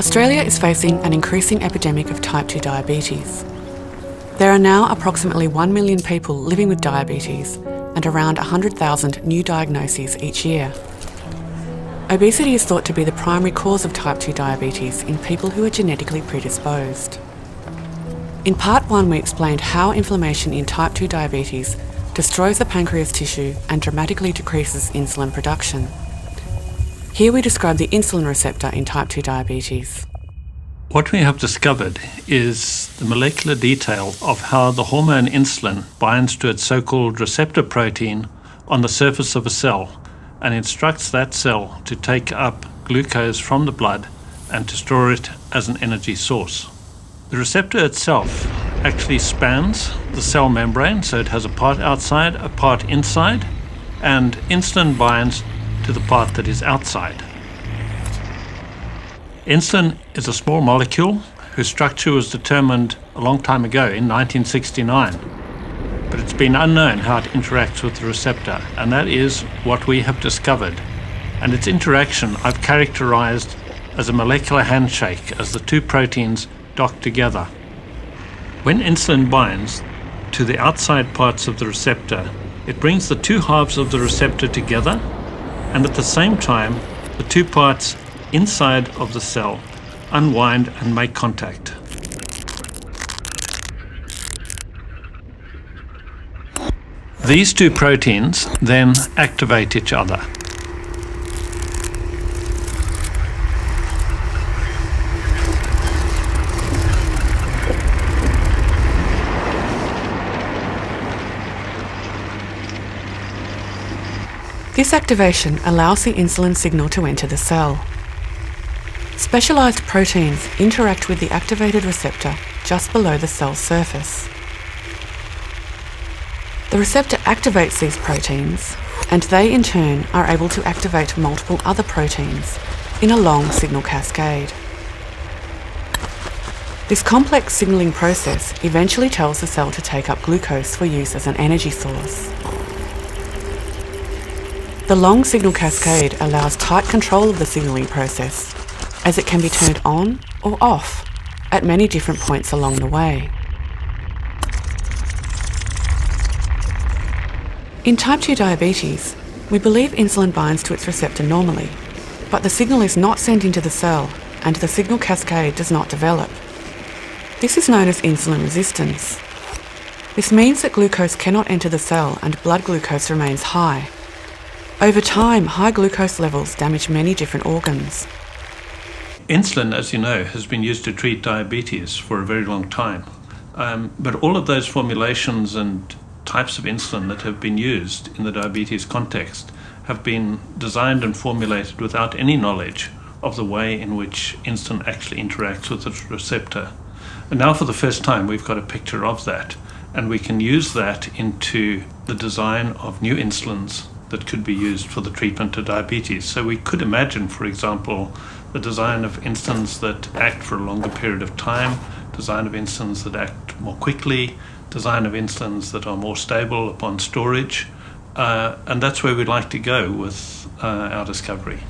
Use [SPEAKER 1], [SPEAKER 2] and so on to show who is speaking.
[SPEAKER 1] Australia is facing an increasing epidemic of type 2 diabetes. There are now approximately 1 million people living with diabetes and around 100,000 new diagnoses each year. Obesity is thought to be the primary cause of type 2 diabetes in people who are genetically predisposed. In part 1, we explained how inflammation in type 2 diabetes destroys the pancreas tissue and dramatically decreases insulin production. Here we describe the insulin receptor in type 2 diabetes.
[SPEAKER 2] What we have discovered is the molecular detail of how the hormone insulin binds to its so-called receptor protein on the surface of a cell and instructs that cell to take up glucose from the blood and to store it as an energy source. The receptor itself actually spans the cell membrane, so it has a part outside, a part inside, and insulin binds to the part that is outside. Insulin is a small molecule whose structure was determined a long time ago in 1969, but it's been unknown how it interacts with the receptor, and that is what we have discovered. And its interaction I've characterized as a molecular handshake as the two proteins dock together. When insulin binds to the outside parts of the receptor, it brings the two halves of the receptor together, and at the same time, the two parts inside of the cell unwind and make contact. These two proteins then activate each other.
[SPEAKER 1] This activation allows the insulin signal to enter the cell. Specialised proteins interact with the activated receptor just below the cell's surface. The receptor activates these proteins, and they in turn are able to activate multiple other proteins in a long signal cascade. This complex signalling process eventually tells the cell to take up glucose for use as an energy source. The long signal cascade allows tight control of the signalling process, as it can be turned on or off at many different points along the way. In type 2 diabetes, we believe insulin binds to its receptor normally, but the signal is not sent into the cell and the signal cascade does not develop. This is known as insulin resistance. This means that glucose cannot enter the cell and blood glucose remains high. Over time, high glucose levels damage many different organs.
[SPEAKER 2] Insulin, as you know, has been used to treat diabetes for a very long time. But all of those formulations and types of insulin that have been used in the diabetes context have been designed and formulated without any knowledge of the way in which insulin actually interacts with the receptor. And now for the first time we've got a picture of that, and we can use that into the design of new insulins that could be used for the treatment of diabetes. So we could imagine, for example, the design of insulins that act for a longer period of time, design of insulins that act more quickly, design of insulins that are more stable upon storage, and that's where we'd like to go with our discovery.